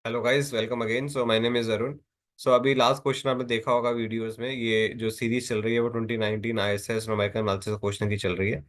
Hello guys, welcome again. So my name is Arun. So अभी last question आपने देखा होगा वीडियोस में। ये जो सीरीज चल रही है वो 2019 आईएसएस न्यूमेरिकल एनालिसिस क्वेश्चन की चल रही है।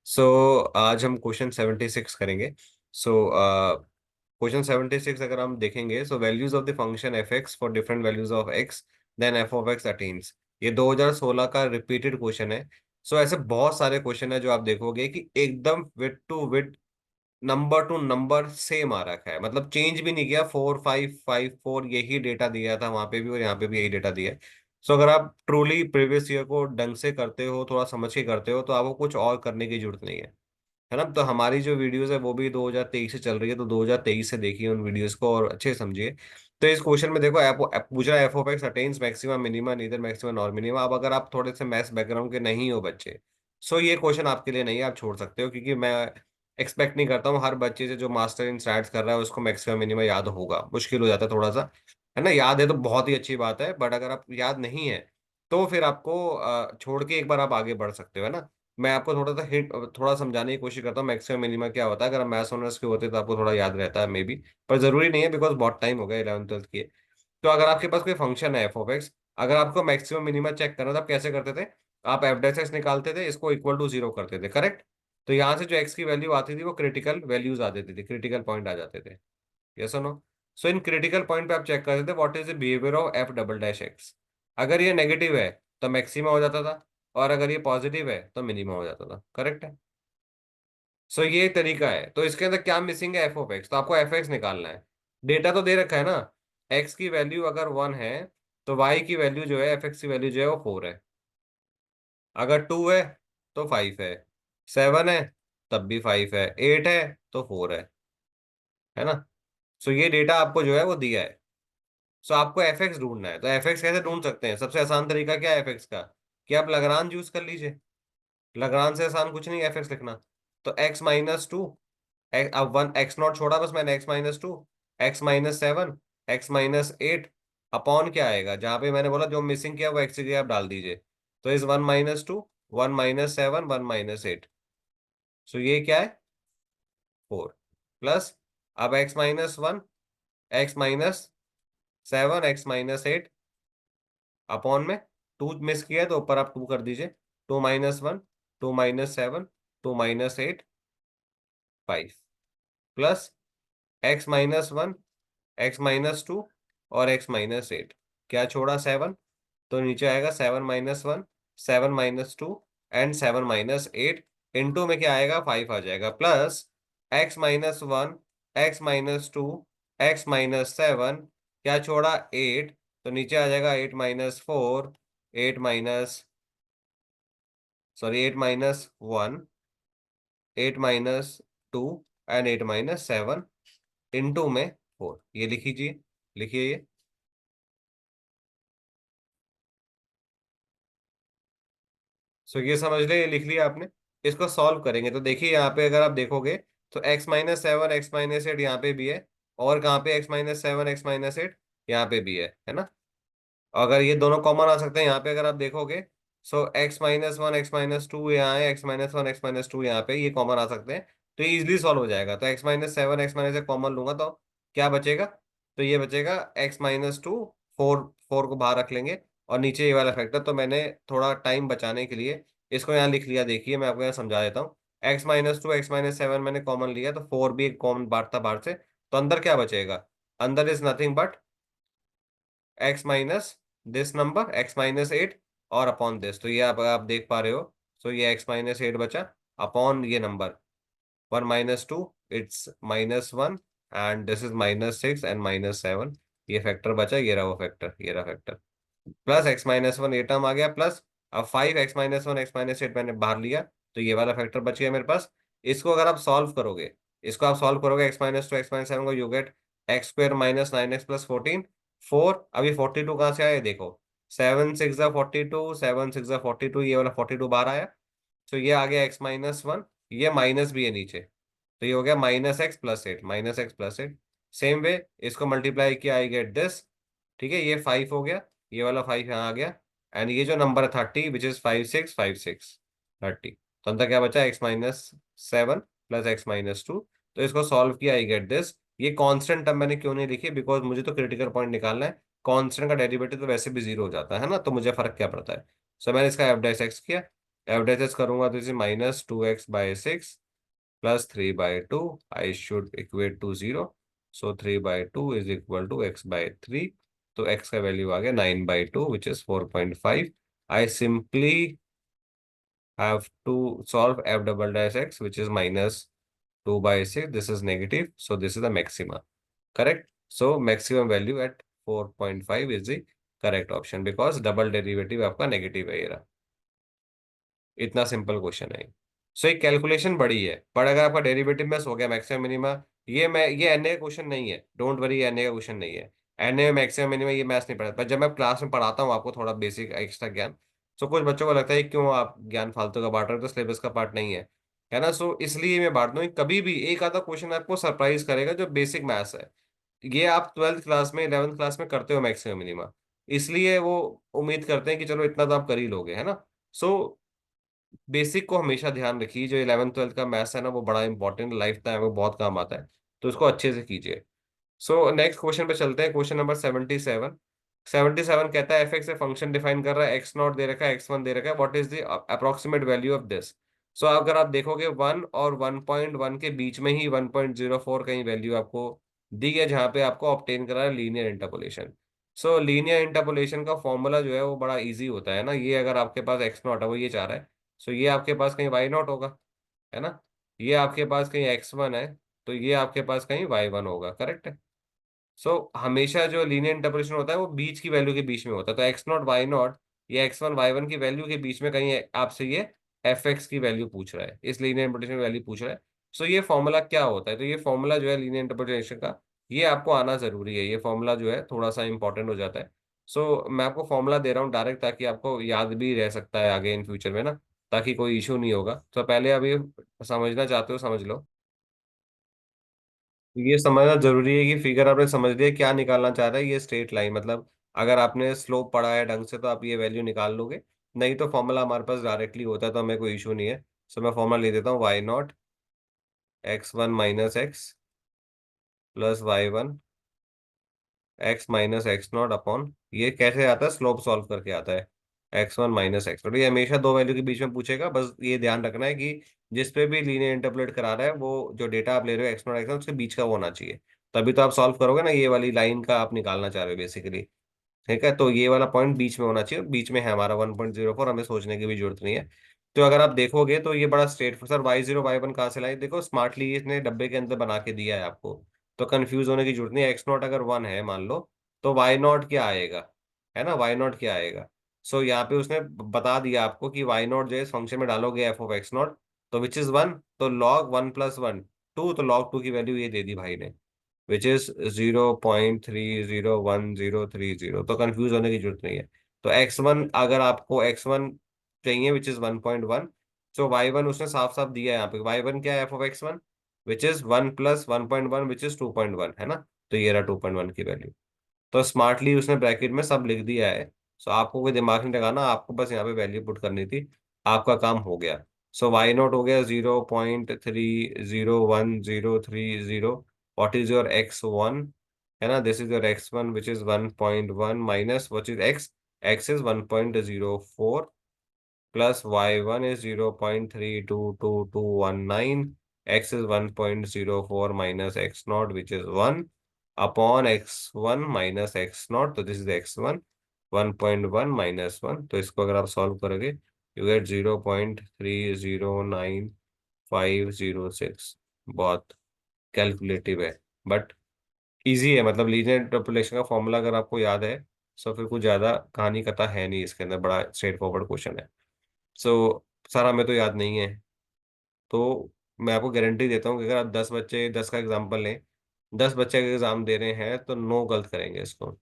सो आज हम क्वेश्चन 76 करेंगे। सो क्वेश्चन 76 अगर हम देखेंगे, so values of the function f x for different values of x then f of x attains. ये 2016 का रिपीटेड क्वेश्चन है। सो ऐसे बहुत सारे क्वेश्चन है जो आप देखोगे कि एकदम विट टू विट, नंबर टू नंबर सेम आ रखा है, मतलब चेंज भी नहीं किया। 4554 यही डेटा दिया था वहां पे भी और यहाँ पे भी यही डेटा दिया है। सो अगर आप ट्रूली प्रीवियस ईयर को ढंग से करते हो, थोड़ा समझ के करते हो, तो आपको कुछ और करने की जरूरत नहीं है ना। तो हमारी जो वीडियोस है वो भी 2023 से चल रही है, तो 2023 से देखिए उन वीडियोस को और अच्छे से समझिए। तो इस क्वेश्चन में देखो, पूछ रहा है F of x attains maxima minima neither maxima nor minima. अब अगर आप थोड़े से मैथ्स बैकग्राउंड के नहीं हो बच्चे, सो ये क्वेश्चन आपके लिए नहीं है, आप छोड़ सकते हो, क्योंकि मैं एक्सपेक्ट नहीं करता हूँ हर बच्चे से जो मास्टर इन स्टैट्स कर रहा है उसको मैक्सिमा मिनिमा याद होगा। मुश्किल हो जाता है थोड़ा सा, है ना। याद है तो बहुत ही अच्छी बात है, बट अगर आप याद नहीं है तो फिर आपको छोड़ के एक बार आप आगे बढ़ सकते हो, है ना। मैं आपको थोड़ा सा हिंट, थोड़ा समझाने की कोशिश करता हूँ मैक्सिमम मिनिमा क्या होता है। अगर हम मैथ्स ऑनर्स के होते तो आपको थोड़ा याद रहता है मे बी, पर जरूरी नहीं है, बिकॉज बहुत टाइम हो गया 11th 12th की। तो अगर आपके पास कोई फंक्शन है एफ ऑफ एक्स, अगर आपको मैक्सिमम मिनिमा चेक करना था, आप कैसे करते थे? आप एफ डेस एक्स निकालते थे, इसको इक्वल टू जीरो करते थे, करेक्ट। तो यहाँ से जो एक्स की वैल्यू आती थी वो क्रिटिकल वैल्यूज आ जाती थी, क्रिटिकल पॉइंट आ जाते थे। यस और no? So in critical point पे आप चेक करते थे what is the behaviour of f double dash x. अगर ये नेगेटिव है तो मैक्सिमा हो जाता था, और अगर ये पॉजिटिव है तो मिनिमा हो जाता था, करेक्ट है। सो ये एक तरीका है। तो इसके अंदर क्या मिसिंग है? F of x. तो आपको एफ एक्स निकालना है। डेटा तो दे रखा है ना। एक्स की वैल्यू अगर 1 है तो वाई की वैल्यू जो है, एफ एक्स की वैल्यू जो है वो 4 है। अगर 2 है तो 5 है। 7 है तब भी 5 है। 8 है तो 4 है ना। सो ये डेटा आपको जो है वो दिया है। सो आपको एफ एक्स ढूंढना है। तो एफ एक्स कैसे ढूंढ सकते हैं? सबसे आसान तरीका क्या है एफ एक्स का? कि आप लग्रांज यूज कर लीजिए। लग्रांज से आसान कुछ नहीं एफ एक्स लिखना। तो x-2, अब वन एक्स नॉट छोड़ा बस मैंने, x-2, x-7, x-8 अपॉन क्या आएगा? जहां पे मैंने बोला जो मिसिंग किया वो एक्स की जगह आप डाल दीजिए। तो इस 1-2, 1-7, 1-8। सो ये क्या है? 4 प्लस, अब x-1, x-7, x-8 अपॉन में 2 मिस किया है तो ऊपर आप 2 कर दीजिए। 2-1, 2-7, 2-8, 5 प्लस x-1, x-2 और x-8। क्या छोड़ा? 7। तो नीचे आएगा 7-1, 7-2 एंड 7-8। इनटू में क्या आएगा? 5 आ जाएगा। Plus x-1, x-2, x-7। क्या छोड़ा? 8। तो नीचे आ जाएगा 8-4, 8 माइनस, सॉरी 8-1, 8-2 एंड 8-7 इनटू में 4। ये लिखिए, लिखिए ये। सो ये समझ ले, ये लिख लिया आपने। इसको सॉल्व करेंगे तो देखिए यहाँ पे अगर आप देखोगे तो x-7, x-8 यहाँ पे भी है, और कहाँ पे x-7, x-8 यहाँ पे भी है ना। अगर ये दोनों कॉमन आ सकते हैं यहाँ पे अगर आप देखोगे, सो x-1, x-2 यहाँ है, x-1, x-2 यहाँ पे, ये कॉमन आ सकते हैं। तो ये इजिली सॉल्व हो जाएगा। तो x-7, x-8 कॉमन लूंगा तो क्या बचेगा? तो ये बचेगा x-2, 4 को बाहर रख लेंगे, और नीचे ये वाला फैक्टर। तो मैंने थोड़ा टाइम बचाने के लिए इसको यहाँ लिख लिया। देखिए मैं आपको यहाँ समझा देता हूँ। x-2, x-7 मैंने कॉमन लिया, तो 4 भी एक कॉमन बाहर था बाहर से। तो अंदर क्या बचेगा? अंदर is nothing but x minus this number, x-8, और अपॉन दिस। तो ये आप देख पा रहे हो। सो ये x-8 बचा अपॉन ये number 1-2, it's -1, and this is -6 and -7। ये फैक्टर बचा, ये रहा वो फैक्टर, ये रहा फैक्टर। प्लस x-1 ये टर्म आ गया, प्लस अब 5 x-1, x-8 मैंने बाहर लिया, तो ये वाला फैक्टर बच गया मेरे पास। इसको अगर आप सॉल्व करोगे, इसको आप सॉल्व करोगे x-2, x-7 को, यू गेट x² - 9x + 14। 4, अभी 42 कहाँ से आया देखो। 7 6 42, 7 6 42, ये वाला 42 बाहर आया। तो ये आ गया x-1, ये माइनस भी है नीचे, तो ये हो गया -x + 8, -x + 8। सेम वे इसको मल्टीप्लाई किया, आई गेट दिस। ठीक है, ये 5 हो गया, ये वाला 5 यहाँ आ गया, एंड ये जो नंबर है 30, विच इज 5 6 5 6, 30। तो अंदर क्या बचा? x-7 + x-2। तो इसको सॉल्व किया, आई गेट दिस। ये कांस्टेंट टर्म मैंने क्यों नहीं लिखी, बिकॉज मुझे तो क्रिटिकल पॉइंट निकालना है। कांस्टेंट का डेरिवेटिव तो वैसे भी जीरो हो जाता है ना, तो मुझे फर्क क्या पड़ता है। सो मैंने इसका एफ डैश एक्स किया। एफ डैश एक्स करूंगा तो इसे -2x/6 +3/2, I should equate to zero. So 3/2 is equal to x/3। तो x का वैल्यू आ गया 9/2 which is 4.5। I simply have to solve f double dash x which is -2/6, this is negative, so this is the maxima, correct? So maximum value at 4.5 is the correct option because double derivative आपका negative है ये रहा। इतना simple question है। सो एक calculation बड़ी है, पर अगर आपका डेरिवेटिव में हो गया मैक्सिमम मिनिमा, ये एनए का क्वेश्चन नहीं है, डोंट वरी, एनए का क्वेश्चन नहीं है। एनए में मैक्सिमम मिनिमा ये मैथ्स नहीं पढ़ा, पर जब मैं क्लास में पढ़ाता हूँ आपको थोड़ा बेसिक एक्स्ट्रा ज्ञान, सो कुछ बच्चों को लगता है क्यों आप ज्ञान फालतू का बांट रहे हो, तो सिलेबस का पार्ट नहीं है ना। सो इसलिए मैं बांटता हूँ, कभी भी एक आधा क्वेश्चन आपको सरप्राइज करेगा जो बेसिक मैथ्स है। ये आप 12th क्लास में 11th क्लास में करते हो मैक्सिमम मिनिमा, इसलिए वो उम्मीद करते हैं कि चलो इतना तो आप कर ही लोगे, है ना। सो बेसिक को हमेशा ध्यान रखिए, जो 11th 12th का मैथ्स है ना वो बड़ा इंपॉर्टेंट, लाइफ टाइम में बहुत काम आता है, तो उसको अच्छे से कीजिए। सो नेक्स्ट क्वेश्चन पे चलते हैं, क्वेश्चन नंबर 77। 77 कहता है F x a function define कर रहा है, एक्स नॉट दे रखा है, एक्स वन दे रखा है, what is the approximate value of this. So अगर आप देखोगे 1 और 1.1 के बीच में ही 1.04 कहीं वैल्यू आपको दी है, जहाँ पे आपको ऑब्टेन करा है लीनियर इंटरपोलेशन। सो लीनियर इंटरपोलेशन का फॉर्मूला जो है वो बड़ा इजी होता है ना, ये अगर आपके पास एक्स नॉट है, वो ये चाह रहा है, सो ये आपके पास कहीं वाई नॉट होगा, है ना। ये आपके पास कहीं एक्स वन है, तो ये आपके पास कहीं वाई वन होगा, करेक्ट है। हमेशा जो लीनियर इंटरपोलेशन होता है वो बीच की वैल्यू के बीच में होता है, तो एक्स नॉट वाई नॉट या एक्स वन वाई वन की वैल्यू के बीच में कहीं आपसे ये एफ एक्स की वैल्यू पूछ रहा है, इस लीनियर इंटरपोलेशन की वैल्यू पूछ रहा है। ये फॉर्मूला क्या होता है, तो ये फॉर्मूला जो है लीनियर इंटरपोलेशन का, ये आपको आना जरूरी है, ये फॉर्मूला जो है थोड़ा सा इंपॉर्टेंट हो जाता है। मैं आपको फॉर्मूला दे रहा हूँ डायरेक्ट, ताकि आपको याद भी रह सकता है आगे इन फ्यूचर में ना, ताकि कोई इशू नहीं होगा। तो पहले अभी समझना चाहते हो समझ लो। ये समझना जरूरी है कि फिगर आपने समझ लिया क्या निकालना चाह रहा है, ये स्ट्रेट लाइन मतलब अगर आपने स्लोप पढ़ा है ढंग से तो आप ये वैल्यू निकाल लोगे, नहीं तो फॉर्मूला हमारे पास डायरेक्टली होता है तो हमें कोई इशू नहीं है। मैं फॉर्मूला ले देता हूँ, y naught x1 - x plus y1 x - x0 upon, ये कैसे आता है, स्लोप सॉल्व करके आता है, x1 - x0। ये हमेशा दो वैल्यू के बीच में पूछेगा, बस ये ध्यान रखना है कि जिस पे भी लीनियर इंटरपोलेट करा रहा है वो जो डेटा आप ले रहे हो x0 x1 उसके बीच का वो होना चाहिए, तभी तो आप सॉल्व करोगे ना। ये वाली लाइन का आप निकालना चाह रहे हो बेसिकली, ठीक है। तो ये वाला पॉइंट बीच में होना चाहिए, बीच में है हमारा 1.04, हमें सोचने की भी जरूरत नहीं है। तो अगर आप देखोगे तो ये बड़ा स्ट्रेट, सर y0 y1 कहाँ से लाए, देखो स्मार्टली इसने डब्बे के अंदर बना के दिया है आपको, तो कंफ्यूज होने की जरूरत नहीं है। एक्स नॉट अगर वन है मान लो, तो वाई नॉट क्या आएगा, है ना, वाई नॉट क्या आएगा। यहाँ पे उसने बता दिया आपको कि वाई नॉट जो है इस फंक्शन में डालोगे एफ ऑफ एक्स नॉट, तो विच इज वन, तो लॉग 1 + 1 2, तो लॉग 2 की वैल्यू ये दे दी भाई ने, विच इज 0.301030, तो कंफ्यूज होने की जरूरत नहीं है। तो एक्स वन अगर आपको एक्स वन चाहिए विच इज 1.1, वाई वन उसने साफ साफ दिया है यहाँ पे, वाई वन क्या है, F of x one which is 1 + 1.1 which is 2.1, है ना। तो ये रहा 2.1 की वैल्यू, तो स्मार्टली उसने ब्रैकेट में सब लिख दिया है। आपको कोई दिमाग नहीं लगाना, आपको बस यहाँ पे वैल्यू पुट करनी थी, आपका काम हो गया। वाई नॉट हो गया 0.301030। What is your x one, है ना, this is your x one which is 1.1 minus what is x, x is 1.04 plus y one is 0.322219, x is 1.04 minus x naught which is 1 upon x one minus x naught, तो this is x one 1.1 - 1, तो इसको अगर आप solve करोगे you get 0.309506। बहुत calculative है, but easy है, मतलब लीनियर इंटरपोलेशन का फॉर्मूला अगर आपको याद है, फिर कुछ ज्यादा कहानी कथा है नहीं इसके अंदर, बड़ा स्ट्रेट फॉरवर्ड क्वेश्चन है। सर हमें तो याद नहीं है, तो मैं आपको गारंटी देता हूँ कि अगर आप 10 बच्चे 10 का एग्जाम्पल लें, 10 बच्चे का एग्जाम दे रहे हैं तो 9 गलत करेंगे इसको,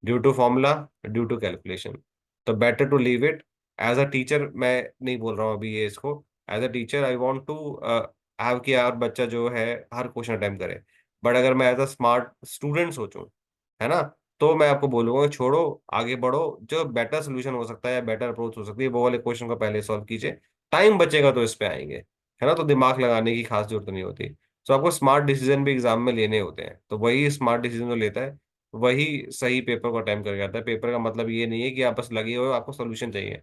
due to formula, due to calculation. तो better to leave it. As a teacher मैं नहीं बोल रहा हूँ अभी ये इसको, as a teacher I want to have कि यार बच्चा जो है हर क्वेश्चन अटेम्प्ट करे, बट अगर मैं एज अ स्मार्ट स्टूडेंट सोचूं, है ना, तो मैं आपको बोलूंगा छोड़ो, आगे बढ़ो, जो बेटर सोल्यूशन हो सकता है या बेटर अप्रोच हो सकती है वो वाले क्वेश्चन को पहले सॉल्व कीजिए, टाइम बचेगा तो इस पे आएंगे, है ना। तो दिमाग लगाने की खास जरूरत नहीं होती। तो आपको स्मार्ट डिसीजन भी एग्जाम में लेने होते हैं, तो वही स्मार्ट डिसीजन जो लेता है वही सही पेपर को अटेम्प्ट करके आता है। पेपर का मतलब ये नहीं है कि आप बस लगे हुए हो, आपको सोल्यूशन चाहिए,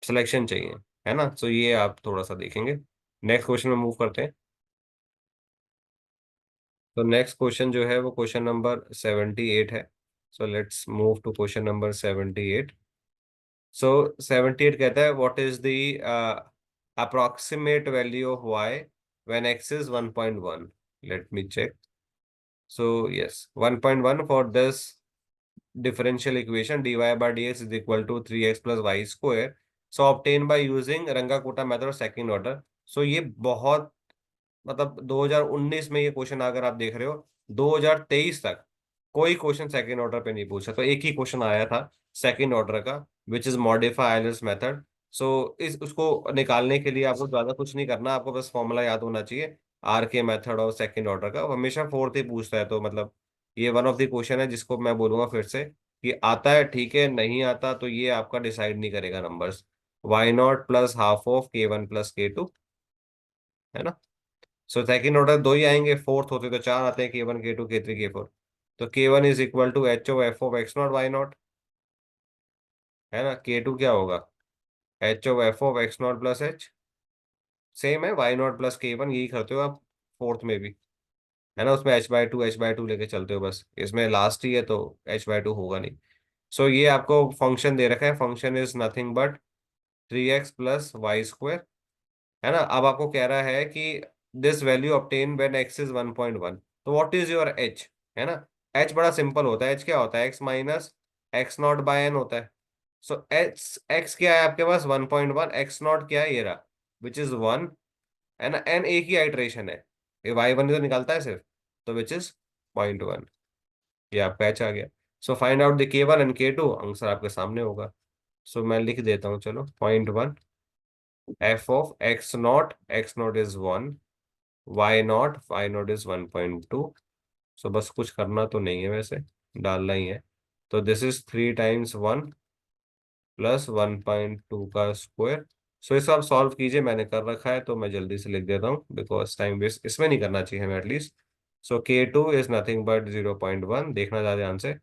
सिलेक्शन चाहिए, है ना। सो ये आप थोड़ा सा देखेंगे। नेक्स्ट क्वेश्चन में मूव करते हैं। तो नेक्स्ट क्वेश्चन जो है वो क्वेश्चन नंबर 78 है। So let's move to question number 78। So 78 कहता है what is the approximate value of y when x is 1.1। Let me check. So yes, 1.1 for this differential equation dy by dx is equal to 3x plus y square, so obtained by using Runge Kutta method और second order. So ये बहुत, मतलब 2019 में ये question अगर आप देख रहे हो, 2023 तक कोई क्वेश्चन सेकंड ऑर्डर पे नहीं पूछा। तो एक ही क्वेश्चन आया था सेकंड ऑर्डर का, which is modify Euler's method. So इस उसको निकालने के लिए आपको ज्यादा कुछ नहीं करना, आपको बस फॉर्मूला याद होना चाहिए आर के मेथड और सेकंड ऑर्डर का। वो हमेशा फोर्थ ही पूछता है, तो मतलब ये वन ऑफ द क्वेश्चन है जिसको मैं बोलूंगा फिर से कि आता है ठीक है, नहीं आता तो ये आपका डिसाइड नहीं करेगा numbers. Y naught plus half of K1 + K2, है ना। सो सेकंड ऑर्डर दो ही आएंगे, फोर्थ होते तो चार आते हैं, K1 K2 K3 K4। तो K1 is equal to h of f of x naught y naught, है ना। K2 क्या होगा, h of f of x naught plus h, same है वाई नॉट प्लस K1, यही करते हो आप फोर्थ में भी, है ना। उसमें H/2 लेके चलते हो, बस इसमें लास्ट ही है तो H/2 होगा नहीं। सो ये आपको फंक्शन दे रखा है, function is nothing but 3x + y², है ना। अब आपको कह रहा है कि this value obtain when x is 1.1, तो व्हाट इज योर h, है ना। h बड़ा सिंपल होता है, h क्या होता है, x minus x naught by n होता है। सो x क्या है आपके पास 1.1, एक्स नॉट क्या है, ये रहा, विच इज 1, है ना। n एक ही आइट्रेशन है, ये y1 तो निकालता है सिर्फ, तो विच इज 0.1, ये आपका h आ गया। So find out the K1 and K2, answer आपके सामने होगा। सो मैं लिख देता हूँ, चलो 0.1, f of x naught is 1, y naught is 1.2। So बस कुछ करना तो नहीं है वैसे, डालना ही है। तो दिस इज 3 × 1 + 1.2 का स्क्वायर। सो इसे आप सॉल्व कीजिए, मैंने कर रखा है तो मैं जल्दी से लिख देता हूँ, बिकॉज टाइम वेस्ट इसमें नहीं करना चाहिए हमें at least. So K2 is nothing but 0.1, देखना ज़्यादा ध्यान से।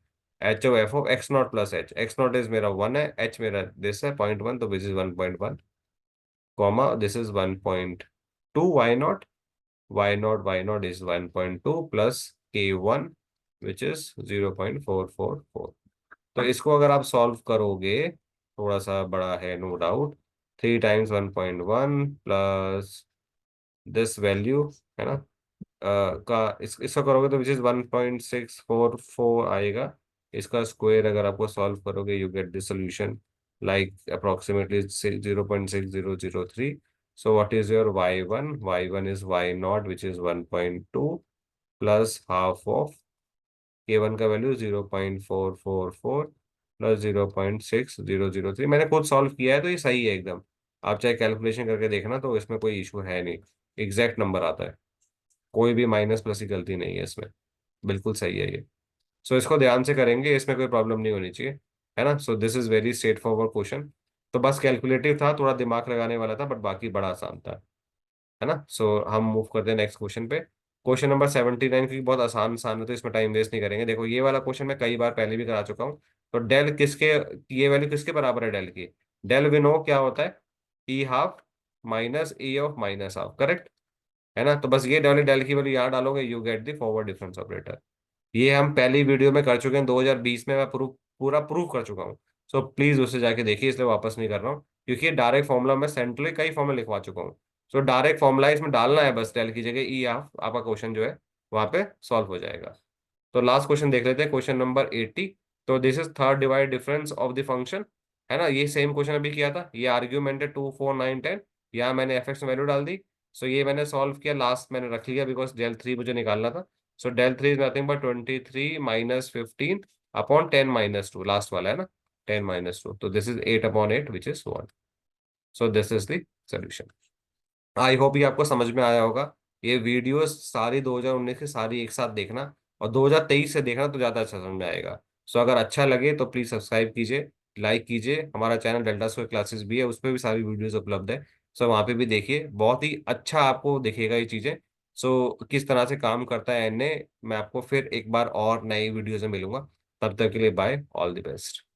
H of f of x naught plus H, x naught is मेरा 1 है, एच मेरा दिस है 0.1, तो विच is 1.1, comma this is 1.2 y not is 1.2 plus K1 which is 0.444। तो इसको अगर आप सॉल्व करोगे, थोड़ा सा बड़ा है no doubt, 3 × 1.1 plus this value, है ना, इसका करोगे तो विच इज 1.644 आएगा। इसका स्क्वायर अगर आपको सॉल्व करोगे you get the solution like approximately 0.6003। So what is your y1 is y not which is 1.2 plus half of K1 का वैल्यू 0.444 प्लस 0.6003। मैंने खुद सॉल्व किया है तो ये सही है एकदम, आप चाहे कैलकुलेशन करके देखना, तो इसमें कोई इशू है नहीं, एग्जैक्ट नंबर आता है, कोई भी माइनस प्लस की गलती नहीं है इसमें, बिल्कुल सही है ये। सो इसको ध्यान से करेंगे, इसमें कोई प्रॉब्लम नहीं होनी चाहिए, है ना। So this is very straight forward question. तो बस कैलकुलेटिव था, थोड़ा दिमाग लगाने वाला था, बट बाकी बड़ा आसान था, है ना। सो हम मूव करते हैं नेक्स्ट क्वेश्चन पे। क्वेश्चन नंबर 79, क्योंकि बहुत आसान आसान है तो इसमें टाइम वेस्ट नहीं करेंगे। देखो ये वाला क्वेश्चन मैं कई बार पहले भी करा चुका हूँ। तो डेल किसके, ये वैल्यू किसके बराबर है डेल की, डेल वी नो क्या होता है, E½ minus E of correct, है ना। तो बस ये डेल की वैल्यू यहाँ डालोगे, you get the forward difference operator. ये हम पहली वीडियो में कर चुके हैं 2020 में, मैं पूरा प्रूव कर चुका हूँ। सो प्लीज उससे जाके देखिए, इसलिए वापस नहीं कर रहा हूँ, क्योंकि डायरेक्ट फॉर्मूला मैं सेंट्रली कई फॉर्मूला लिखवा चुका हूँ। सो डायरेक्ट फॉर्मूला इसमें डालना है, बस डेल की जगह E½ आपका क्वेश्चन जो है वहां पे सॉल्व हो जाएगा। तो लास्ट क्वेश्चन देख लेते हैं, क्वेश्चन नंबर 80। तो this is third divide difference of the function, है ना। ये सेम क्वेश्चन अभी किया था, ये आर्ग्यूमेंट है 2 4 9 10, यहाँ मैंने एफ में वैल्यू डाल दी। सो ये मैंने सॉल्व किया, लास्ट मैंने रख लिया बिकॉज del3 मुझे निकालना था। सो del3 is nothing but 23 minus 15 upon 10 - 2, last वाला है ना, 10 - 2, तो this is 8/8 which is 1। So this is the solution. I hope ये आपको समझ में आया होगा। ये वीडियोस सारी 2019 की सारी एक साथ देखना, और 2023 से देखना तो ज़्यादा अच्छा समझ में आएगा। सो अगर अच्छा लगे तो प्लीज़ सब्सक्राइब कीजिए, लाइक कीजिए। हमारा चैनल डेल्टा स्क्वायर क्लासेस भी है, उस पर भी सारी वीडियोस उपलब्ध है। सो वहाँ पे भी देखिए, बहुत ही अच्छा आपको दिखेगा ये चीज़ें। सो किस तरह से काम करता है एनए, मैं आपको फिर एक बार और नई वीडियोज में मिलूंगा। तब तक के लिए बाय, ऑल द बेस्ट।